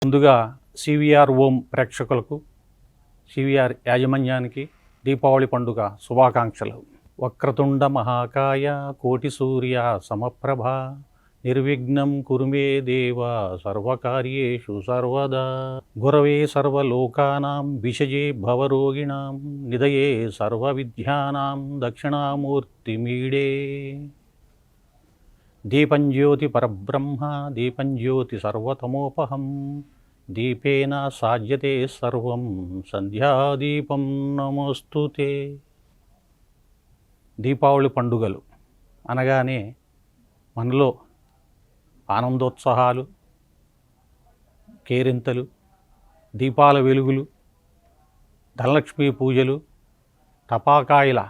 ముందుగా సివిఆర్ ఓం ప్రేక్షకులకు, సివిఆర్ యాజమాన్యానికి దీపావళి పండుగ శుభాకాంక్షలు. వక్రతుండ మహాకాయ కోటి సూర్య సమప్రభ నిర్విఘ్నం కురు మే దేవ సర్వకార్యేషు సర్వదా. గురవే సర్వలోకానాం విషజే భవరోగిణాం నిదయే సర్వవిద్యానాం దక్షిణామూర్తిమీడే. దీపం జ్యోతి పరబ్రహ్మ దీపం జ్యోతి సర్వతమోపహం దీపేన సాధ్యతే సర్వం సంధ్యాదీపం నమోస్తుతే. దీపావళి పండుగలు అనగానే మనలో ఆనందోత్సాహాలు, కేరింతలు, దీపాల వెలుగులు, ధనలక్ష్మీ పూజలు, టపాకాయల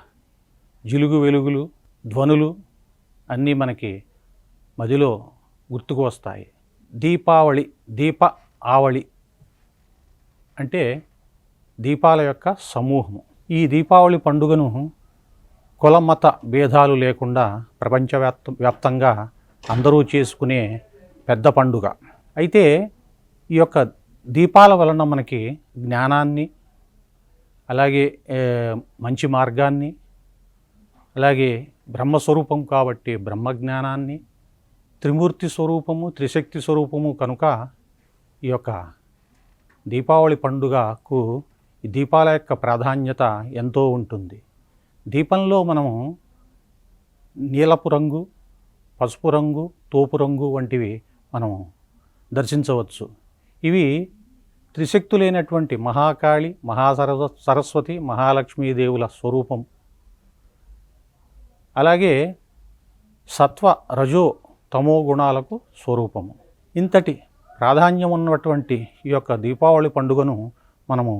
జిలుగు వెలుగులు, ధ్వనులు అన్నీ మనకి మదిలో గుర్తుకు వస్తాయి. దీపావళి, దీప ఆవళి అంటే దీపాల యొక్క సమూహము. ఈ దీపావళి పండుగను కుల మత భేదాలు లేకుండా ప్రపంచవ్యాప్తంగా అందరూ చేసుకునే పెద్ద పండుగ. అయితే ఈ యొక్క దీపాల వలన మనకి జ్ఞానాన్ని, అలాగే మంచి మార్గాన్ని, అలాగే బ్రహ్మస్వరూపం కాబట్టి బ్రహ్మజ్ఞానాన్ని, త్రిమూర్తి స్వరూపము, త్రిశక్తి స్వరూపము కనుక ఈ యొక్క దీపావళి పండుగకు ఈ దీపాల యొక్క ప్రాధాన్యత ఎంతో ఉంటుంది. దీపంలో మనము నీలపు రంగు, పసుపు రంగు, తోపు రంగు వంటివి మనము దర్శించవచ్చు. ఇవి త్రిశక్తులైనటువంటి మహాకాళి, సరస్వతి, మహాలక్ష్మీదేవుల స్వరూపం. అలాగే సత్వ, రజో, తమో గుణాలకు స్వరూపము. ఇంతటి ప్రాధాన్యం ఉన్నటువంటి ఈ యొక్క దీపావళి పండుగను మనము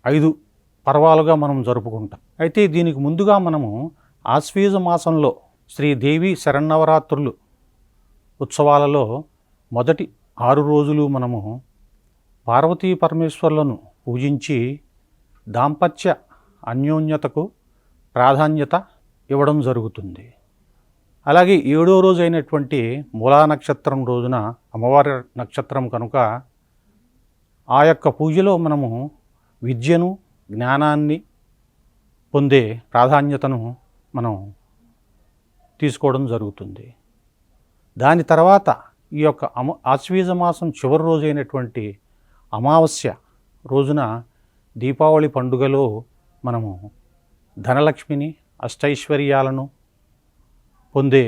5 పర్వాలుగా మనం జరుపుకుంటాం. అయితే దీనికి ముందుగా మనము ఆశ్వీజ మాసంలో శ్రీదేవి శరన్నవరాత్రులు ఉత్సవాలలో మొదటి 6 రోజులు మనము పార్వతీ పరమేశ్వరులను పూజించి దాంపత్య అన్యోన్యతకు ప్రాధాన్యత ఇవ్వడం జరుగుతుంది. అలాగే 7వ రోజు అయినటువంటి మూలా నక్షత్రం రోజున అమ్మవారి నక్షత్రం కనుక ఆ యొక్క పూజలో మనము విద్యను, జ్ఞానాన్ని పొందే ప్రాధాన్యతను మనం తీసుకోవడం జరుగుతుంది. దాని తర్వాత ఈ యొక్క ఆశ్వీజ మాసం చివరి రోజు అయినటువంటి అమావాస్య రోజున దీపావళి పండుగలో మనము ధనలక్ష్మిని, అష్టైశ్వర్యాలను పొందే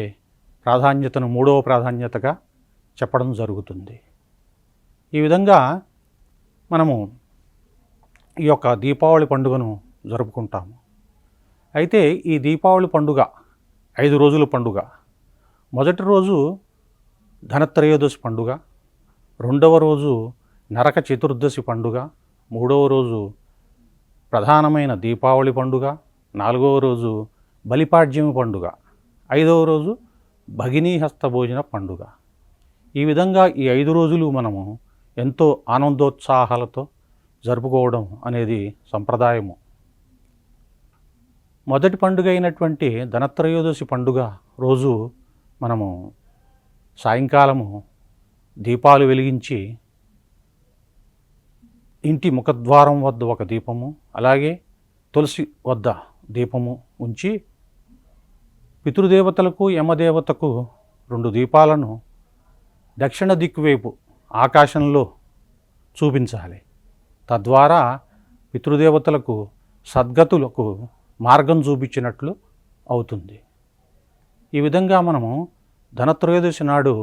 ప్రాధాన్యతను 3వ ప్రాధాన్యతగా చెప్పడం జరుగుతుంది. ఈ విధంగా మనము ఈ యొక్క దీపావళి పండుగను జరుపుకుంటాము. అయితే ఈ దీపావళి పండుగ 5 రోజుల పండుగ. మొదటి రోజు ధనత్రయోదశి పండుగ, 2వ రోజు నరక చతుర్దశి పండుగ, 3వ రోజు ప్రధానమైన దీపావళి పండుగ, 4వ రోజు బలిపాడ్యమి పండుగ, 5వ రోజు భగినీ హస్త భోజన పండుగ. ఈ విధంగా ఈ 5 రోజులు మనము ఎంతో ఆనందోత్సాహాలతో జరుపుకోవడం అనేది సంప్రదాయము. మొదటి పండుగ అయినటువంటి ధనత్రయోదశి పండుగ రోజు మనము సాయంకాలము దీపాలు వెలిగించి ఇంటి ముఖద్వారం వద్ద ఒక దీపము, అలాగే తులసి వద్ద దీపము ఉంచి పితృదేవతలకు, యమదేవతకు 2 దీపాలను దక్షిణ దిక్కు వైపు ఆకాశంలో చూపించాలి. తద్వారా పితృదేవతలకు, సద్గతులకు మార్గం చూపించినట్లు అవుతుంది. ఈ విధంగా మనము ధనత్రయోదశి నాడు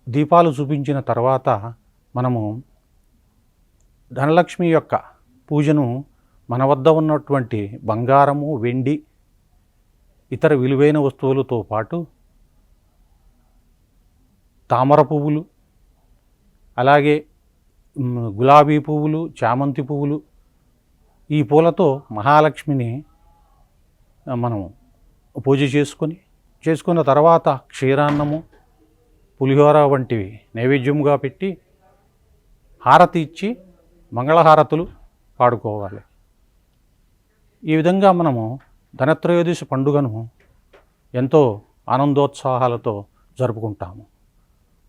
దీపాలు చూపించిన తర్వాత మనము ధనలక్ష్మి యొక్క పూజను మన వద్ద ఉన్నటువంటి బంగారము, వెండి, ఇతర విలువైన వస్తువులతో పాటు తామర పువ్వులు, అలాగే గులాబీ పువ్వులు, చామంతి పువ్వులు, ఈ పూలతో మహాలక్ష్మిని మనం పూజ చేసుకున్న తర్వాత క్షీరాన్నము, పులిహోర వంటివి నైవేద్యముగా పెట్టి హారతి ఇచ్చి మంగళహారతులు పాడుకోవాలి. ఈ విధంగా మనము ధనత్రయోదశి పండుగను ఎంతో ఆనందోత్సాహాలతో జరుపుకుంటాము.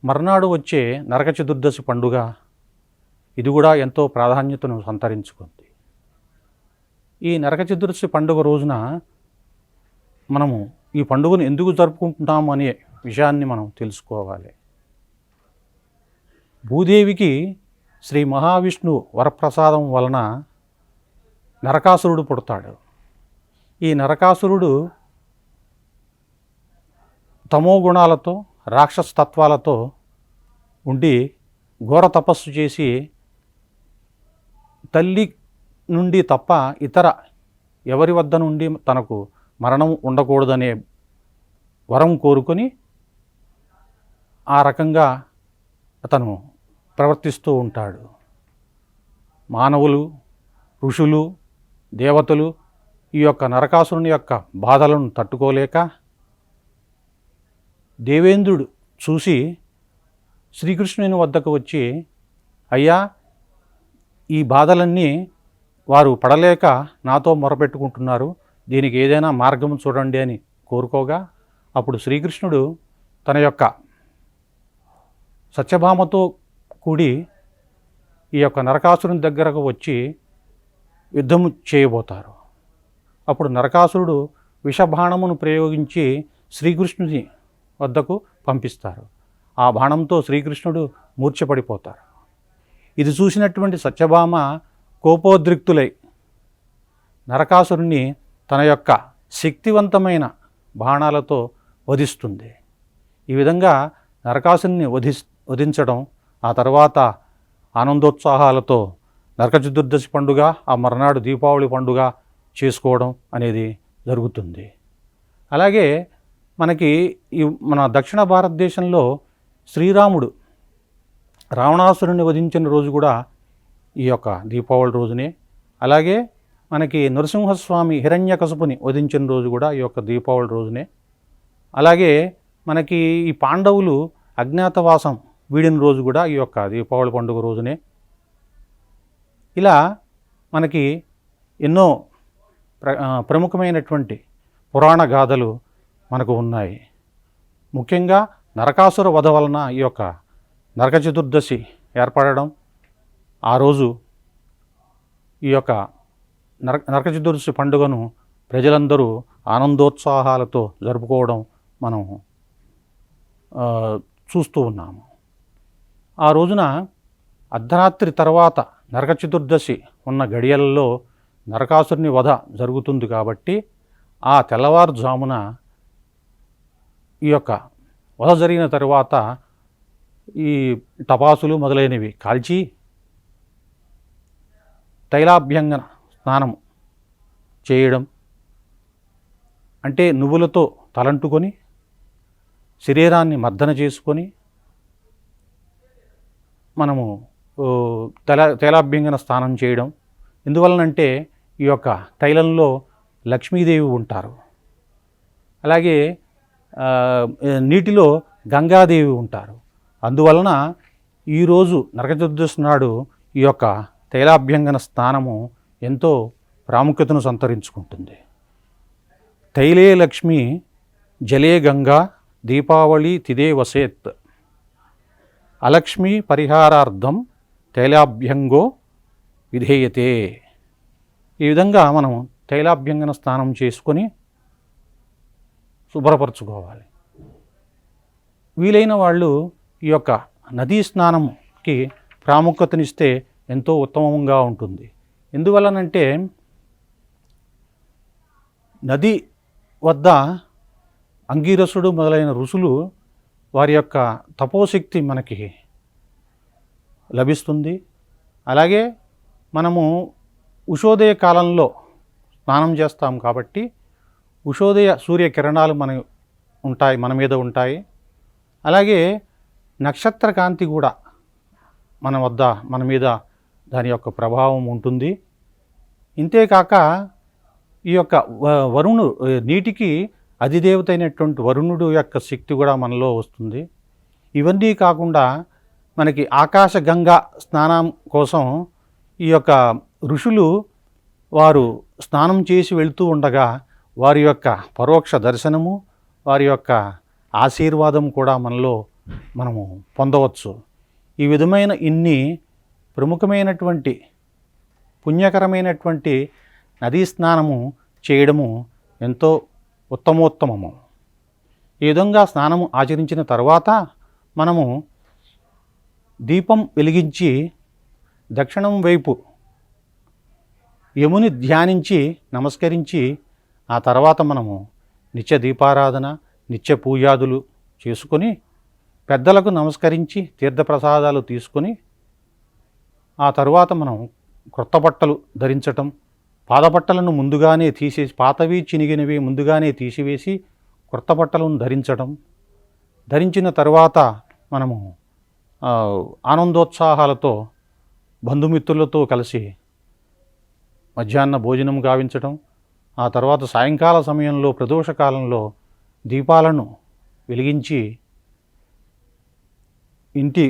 మర్నాడు వచ్చే నరక చతుర్దశి పండుగ ఇది కూడా ఎంతో ప్రాధాన్యతను సంతరించుకుంది. ఈ నరక చతుర్దశి పండుగ రోజున మనము ఈ పండుగను ఎందుకు జరుపుకుంటున్నాము అనే విషయాన్ని మనం తెలుసుకోవాలి. భూదేవికి శ్రీ మహావిష్ణువు వరప్రసాదం వలన నరకాసురుడు పుడతాడు. ఈ నరకాసురుడు తమో గుణాలతో రాక్షస తత్వాలతో ఉండి ఘోర తపస్సు చేసి తల్లి నుండి తప్ప ఇతర ఎవరి వద్ద నుండి తనకు మరణం ఉండకూడదనే వరం కోరుకొని ఆ రకంగా అతను ప్రవర్తిస్తూ ఉంటాడు. మానవులు, ఋషులు, దేవతలు ఈ యొక్క నరకాసురుని యొక్క బాధలను తట్టుకోలేక దేవేంద్రుడు చూసి శ్రీకృష్ణుని వద్దకు వచ్చి, అయ్యా, ఈ బాధలన్నీ వారు పడలేక నాతో మొరపెట్టుకుంటున్నారు, దీనికి ఏదైనా మార్గం చూడండి అని కోరుకోగా అప్పుడు శ్రీకృష్ణుడు తన యొక్క సత్యభామతో కూడి ఈ యొక్క నరకాసురుని దగ్గరకు వచ్చి యుద్ధం చేయబోతారు. అప్పుడు నరకాసురుడు విషబాణమును ప్రయోగించి శ్రీకృష్ణుని వద్దకు పంపిస్తారు. ఆ బాణంతో శ్రీకృష్ణుడు మూర్ఛపడిపోతారు. ఇది చూసినటువంటి సత్యభామ కోపోద్రిక్తులై నరకాసురుణ్ణి తన యొక్క శక్తివంతమైన బాణాలతో వధిస్తుంది. ఈ విధంగా నరకాసురుణ్ణి వధించడం, ఆ తర్వాత ఆనందోత్సాహాలతో నరక చతుర్దశి పండుగ, ఆ మర్నాడు దీపావళి పండుగ చేసుకోవడం అనేది జరుగుతుంది. అలాగే మనకి మన దక్షిణ భారతదేశంలో శ్రీరాముడు రావణాసురుని వధించిన రోజు కూడా ఈ యొక్క దీపావళి రోజునే. అలాగే మనకి నరసింహస్వామి హిరణ్యకశపుని వధించిన రోజు కూడా ఈ యొక్క దీపావళి రోజునే. అలాగే మనకి ఈ పాండవులు అజ్ఞాతవాసం వీడిన రోజు కూడా ఈ యొక్క దీపావళి పండుగ రోజునే. ఇలా మనకి ఎన్నో ప్రముఖమైనటువంటి పురాణ గాథలు మనకు ఉన్నాయి. ముఖ్యంగా నరకాసుర వధ వలన ఈ యొక్క నరక చతుర్దశి ఏర్పడడం, ఆ రోజు ఈ యొక్క నరక చతుర్దశి పండుగను ప్రజలందరూ ఆనందోత్సాహాలతో జరుపుకోవడం మనం చూస్తూ ఉన్నాము. ఆ రోజున అర్ధరాత్రి తర్వాత నరక చతుర్దశి ఉన్న గడియలలో నరకాసురుని వధ జరుగుతుంది కాబట్టి ఆ తెల్లవారుజామున ఈ యొక్క వధ జరిగిన తరువాత ఈ టపాసులు మొదలైనవి కాల్చి తైలాభ్యంగన స్నానం చేయడం, అంటే నువ్వులతో తలంటుకొని శరీరాన్ని మర్దన చేసుకొని మనము తైలాభ్యంగన స్నానం చేయడం. ఎందువలనంటే ఈ యొక్క తైలంలో లక్ష్మీదేవి ఉంటారు. అలాగే నీటిలో గంగాదేవి ఉంటారు. అందువలన ఈరోజు నరక చతుర్దశి నాడు ఈ యొక్క తైలాభ్యంగన స్నానము ఎంతో ప్రాముఖ్యతను సంతరించుకుంటుంది. తైలే లక్ష్మి జలే గంగా దీపావళి తిదే వసేత్ అలక్ష్మీ పరిహారార్థం తైలాభ్యంగో విధేయతే. ఈ విధంగా మనం తైలాభ్యంగన స్నానం చేసుకొని శుభ్రపరచుకోవాలి. వీలైన వాళ్ళు ఈ యొక్క నదీ స్నానంకి ప్రాముఖ్యతనిస్తే ఎంతో ఉత్తమంగా ఉంటుంది. ఎందువలనంటే నది వద్ద అంగీరసుడు మొదలైన ఋషులు వారి యొక్క తపోశక్తి మనకి లభిస్తుంది. అలాగే మనము ఉషోదయ కాలంలో స్నానం చేస్తాం కాబట్టి ఉషోదయ సూర్యకిరణాలు మన మీద ఉంటాయి. అలాగే నక్షత్ర కాంతి కూడా మన మీద దాని యొక్క ప్రభావం ఉంటుంది. ఇంతేకాక ఈ యొక్క నీటికి అధిదేవత అయినటువంటి వరుణుడు యొక్క శక్తి కూడా మనలో వస్తుంది. ఇవన్నీ కాకుండా మనకి ఆకాశగంగా స్నానం కోసం ఈ యొక్క ఋషులు వారు స్నానం చేసి వెళ్తూ ఉండగా వారి యొక్క పరోక్ష దర్శనము, వారి యొక్క ఆశీర్వాదం కూడా మనలో మనము పొందవచ్చు. ఈ విధమైన ఇన్ని ప్రముఖమైనటువంటి పుణ్యకరమైనటువంటి నదీ స్నానము చేయడము ఎంతో ఉత్తమోత్తమము. ఈ విధంగా స్నానము ఆచరించిన తర్వాత మనము దీపం వెలిగించి దక్షిణం వైపు యముని ధ్యానించి నమస్కరించి ఆ తర్వాత మనము నిత్య దీపారాధన నిత్య పూజాదులు చేసుకొని పెద్దలకు నమస్కరించి తీర్థప్రసాదాలు తీసుకొని ఆ తరువాత మనం క్రొత్త బట్టలు ధరించటం, పాదబట్టలను ముందుగానే తీసేసి పాతవి చినిగినవి ముందుగానే తీసివేసి క్రొత్త బట్టలను ధరించిన తర్వాత మనము ఆనందోత్సాహాలతో బంధుమిత్రులతో కలిసి మధ్యాహ్న భోజనం గావించటం, ఆ తర్వాత సాయంకాల సమయంలో ప్రదోషకాలంలో దీపాలను వెలిగించి ఇంటి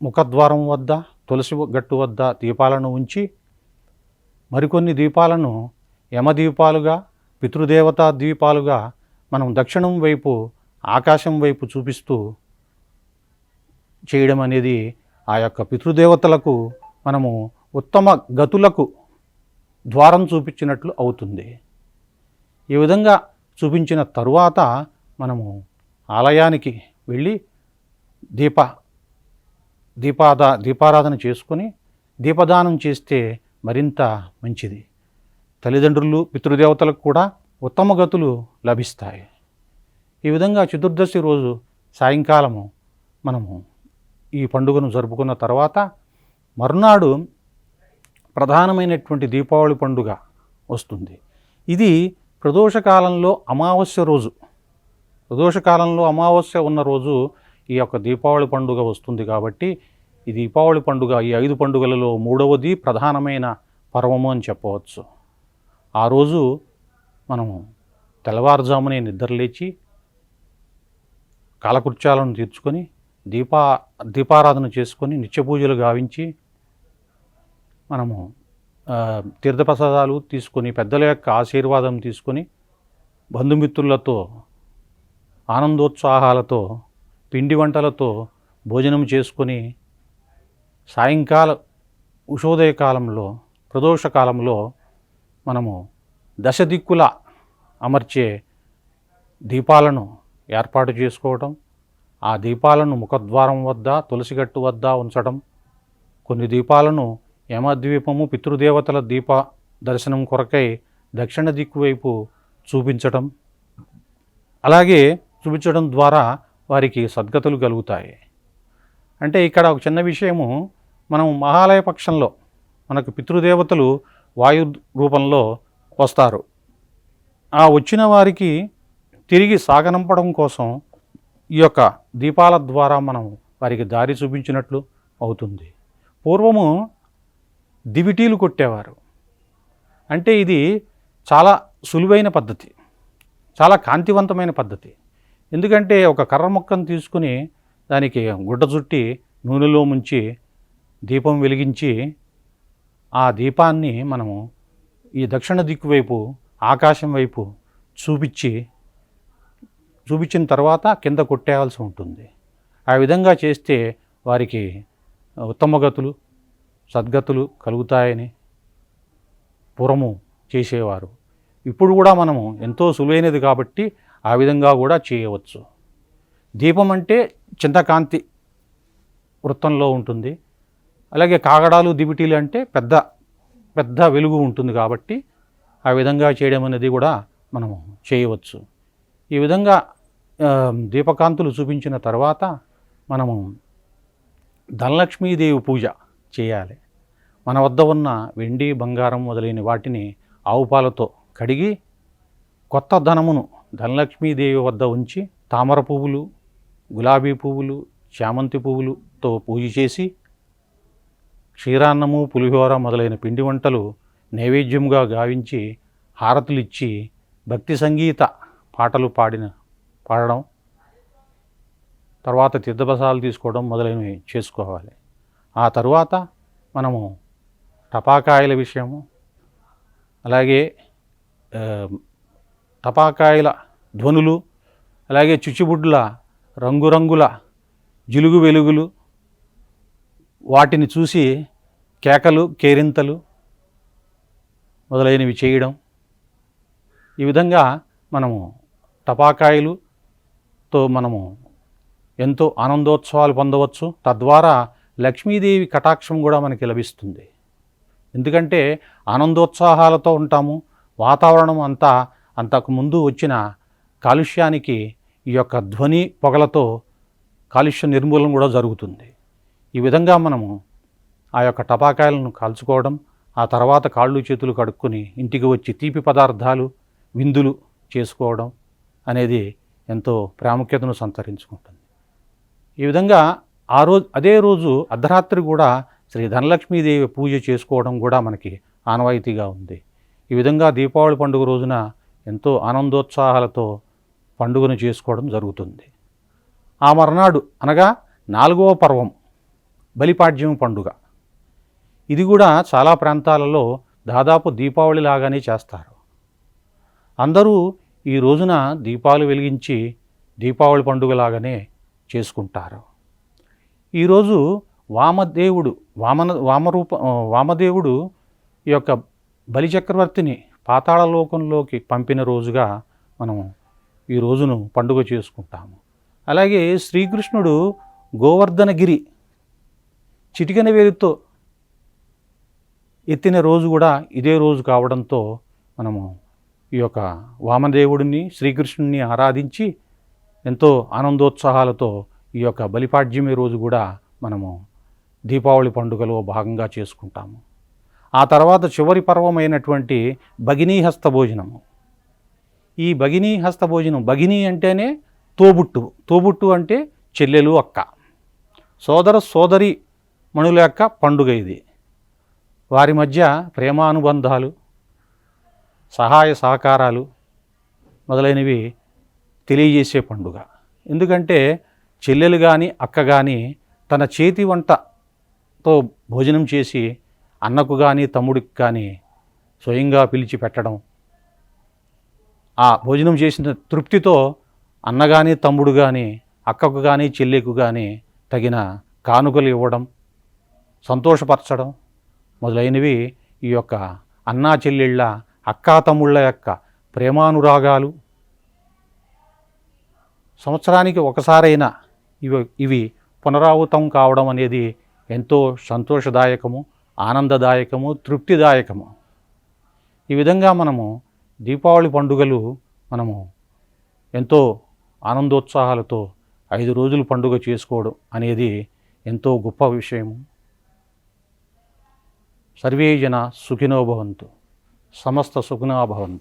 ముఖద్వారం వద్ద తులసి గట్టు వద్ద దీపాలను ఉంచి మరికొన్ని దీపాలను యమదీపాలుగా పితృదేవతా దీపాలుగా మనం దక్షిణం వైపు ఆకాశం వైపు చూపిస్తూ చేయడం అనేది ఆ యొక్క పితృదేవతలకు మనము ఉత్తమ గతులకు ద్వారం చూపించినట్లు అవుతుంది. ఈ విధంగా చూపించిన తరువాత మనము ఆలయానికి వెళ్ళి దీపారాధన చేసుకొని దీపదానం చేస్తే మరింత మంచిది. తల్లిదండ్రులు పితృదేవతలకు కూడా ఉత్తమ గతులు లభిస్తాయి. ఈ విధంగా చతుర్దశి రోజు సాయంకాలము మనము ఈ పండుగను జరుపుకున్న తర్వాత మరునాడు ప్రధానమైనటువంటి దీపావళి పండుగ వస్తుంది. ఇది ప్రదోషకాలంలో అమావాస్య రోజు, ప్రదోషకాలంలో అమావాస్య ఉన్న రోజు ఈ యొక్క దీపావళి పండుగ వస్తుంది. కాబట్టి ఈ దీపావళి పండుగ ఈ 5 పండుగలలో 3వది ప్రధానమైన పర్వము అని చెప్పవచ్చు. ఆ రోజు మనము తెల్లవారుజామునే నిద్రలేచి కాలకృత్యాలను తీర్చుకొని దీపారాధన చేసుకొని నిత్యపూజలు గావించి మనము తీర్థప్రసాదాలు తీసుకొని పెద్దల యొక్క ఆశీర్వాదం తీసుకొని బంధుమిత్రులతో ఆనందోత్సాహాలతో పిండి వంటలతో భోజనం చేసుకొని సాయంకాల ఉషోదయ కాలంలో ప్రదోషకాలంలో మనము దశదిక్కుల అమర్చే దీపాలను ఏర్పాటు చేసుకోవటం, ఆ దీపాలను ముఖద్వారం వద్ద తులసిగట్టు వద్ద ఉంచడం, కొన్ని దీపాలను యమద్వీపము పితృదేవతల దీప దర్శనం కొరకై దక్షిణ దిక్కు వైపు చూపించటం, అలాగే చూపించడం ద్వారా వారికి సద్గతులు కలుగుతాయి. అంటే ఇక్కడ ఒక చిన్న విషయము, మనం మహాలయ పక్షంలో మనకు పితృదేవతలు వాయు రూపంలో వస్తారు. ఆ వచ్చిన వారికి తిరిగి సాగనంపడం కోసం ఈ యొక్క దీపాల ద్వారా మనం వారికి దారి చూపించినట్లు అవుతుంది. పూర్వము దివిటీలు కొట్టేవారు. అంటే ఇది చాలా సులువైన పద్ధతి, చాలా కాంతివంతమైన పద్ధతి. ఎందుకంటే ఒక కర్ర మొక్కను తీసుకుని దానికి గుడ్డ చుట్టి నూనెలో ముంచి దీపం వెలిగించి ఆ దీపాన్ని మనము ఈ దక్షిణ దిక్కు వైపు ఆకాశం వైపు చూపించిన తర్వాత కింద కొట్టేయాల్సి ఉంటుంది. ఆ విధంగా చేస్తే వారికి ఉత్తమగతులు సద్గతులు కలుగుతాయని పూర్వము చేసేవారు. ఇప్పుడు కూడా మనము ఎంతో సులువైనది కాబట్టి ఆ విధంగా కూడా చేయవచ్చు. దీపం అంటే చింతకాంతి వృత్తంలో ఉంటుంది. అలాగే కాగడాలు దివిటీలు అంటే పెద్ద పెద్ద వెలుగు ఉంటుంది కాబట్టి ఆ విధంగా చేయడం అనేది కూడా మనము చేయవచ్చు. ఈ విధంగా దీపకాంతులు చూపించిన తర్వాత మనము ధనలక్ష్మీదేవి పూజ చేయాలి. మన వద్ద ఉన్న వెండి బంగారం మొదలైన వాటిని ఆవు పాలతో కడిగి కొత్త ధనమును ధనలక్ష్మీదేవి వద్ద ఉంచి తామర పువ్వులు, గులాబీ పువ్వులు, చామంతి పువ్వులతో పూజ చేసి క్షీరాన్నము, పులిహోర మొదలైన పిండి వంటలు నైవేద్యంగా గావించి హారతులు ఇచ్చి భక్తి సంగీత పాటలు పాడడం, తర్వాత తీర్థప్రసాదాలు తీసుకోవడం మొదలైనవి చేసుకోవాలి. ఆ తరువాత మనము టపాకాయల విషయము, అలాగే టపాకాయల ధ్వనులు, అలాగే చిచ్చుబుడ్ల రంగురంగుల జిలుగు వెలుగులు వాటిని చూసి కేకలు కేరింతలు మొదలైనవి చేయడం, ఈ విధంగా మనము టపాకాయలుతో మనము ఎంతో ఆనందోత్సవాలు పొందవచ్చు. తద్వారా లక్ష్మీదేవి కటాక్షం కూడా మనకి లభిస్తుంది. ఎందుకంటే ఆనందోత్సాహాలతో ఉంటాము. వాతావరణం అంతా అంతకుముందు వచ్చిన కాలుష్యానికి ఈ యొక్క ధ్వని పొగలతో కాలుష్య నిర్మూలన కూడా జరుగుతుంది. ఈ విధంగా మనము ఆ యొక్క టపాకాయలను కాల్చుకోవడం, ఆ తర్వాత కాళ్ళు చేతులు కడుక్కొని ఇంటికి వచ్చి తీపి పదార్థాలు విందులు చేసుకోవడం అనేది ఎంతో ప్రాముఖ్యతను సంతరించుకుంటుంది. ఈ విధంగా అదే రోజు అర్ధరాత్రి కూడా శ్రీ ధనలక్ష్మీదేవి పూజ చేసుకోవడం కూడా మనకి ఆనవాయితీగా ఉంది. ఈ విధంగా దీపావళి పండుగ రోజున ఎంతో ఆనందోత్సాహాలతో పండుగను చేసుకోవడం జరుగుతుంది. ఆ మర్నాడు అనగా 4వ పర్వం బలిపాడ్యం పండుగ. ఇది కూడా చాలా ప్రాంతాలలో దాదాపు దీపావళి లాగానే చేస్తారు. అందరూ ఈ రోజున దీపాలు వెలిగించి దీపావళి పండుగలాగానే చేసుకుంటారు. ఈరోజు వామదేవుడు ఈ యొక్క బలిచక్రవర్తిని పాతాళలోకంలోకి పంపిన రోజుగా మనం ఈ రోజును పండుగ చేసుకుంటాము. అలాగే శ్రీకృష్ణుడు గోవర్ధనగిరి చిటికెన వేలుతో ఎత్తిన రోజు కూడా ఇదే రోజు కావడంతో మనము ఈ యొక్క వామదేవుడిని శ్రీకృష్ణుని ఆరాధించి ఎంతో ఆనందోత్సాహాలతో ఈ యొక్క బలిపాడ్యమి రోజు కూడా మనము దీపావళి పండుగలో భాగంగా చేసుకుంటాము. ఆ తర్వాత చివరి పర్వమైనటువంటి భగినీ హస్త భోజనము. ఈ భగినీ హస్త భోజనం, భగినీ అంటేనే తోబుట్టు అంటే చెల్లెలు, అక్క, సోదరి మణుల యొక్క పండుగ ఇది. వారి మధ్య ప్రేమానుబంధాలు, సహాయ సహకారాలు మొదలైనవి తెలియజేసే పండుగ. ఎందుకంటే చెల్లెలు కానీ అక్క కానీ తన చేతి వంటతో భోజనం చేసి అన్నకు కానీ తమ్ముడికి కానీ స్వయంగా పిలిచి పెట్టడం, ఆ భోజనం చేసిన తృప్తితో అన్న కానీ తమ్ముడు కానీ అక్కకు కానీ చెల్లెకు కానీ తగిన కానుకలు ఇవ్వడం, సంతోషపరచడం మొదలైనవి ఈ యొక్క అన్నా చెల్లెళ్ళ అక్కా తమ్ముళ్ళ యొక్క ప్రేమానురాగాలు. సంవత్సరానికి ఒకసారైనా ఇవి పునరావృతం కావడం అనేది ఎంతో సంతోషదాయకము, ఆనందదాయకము, తృప్తిదాయకము. ఈ విధంగా మనము దీపావళి పండుగలు మనము ఎంతో ఆనందోత్సాహాలతో 5 రోజులు పండుగ చేసుకోవడం అనేది ఎంతో గొప్ప విషయము. సర్వే జన సుఖినో భవంతు, సమస్త సుఖినో భవంతు.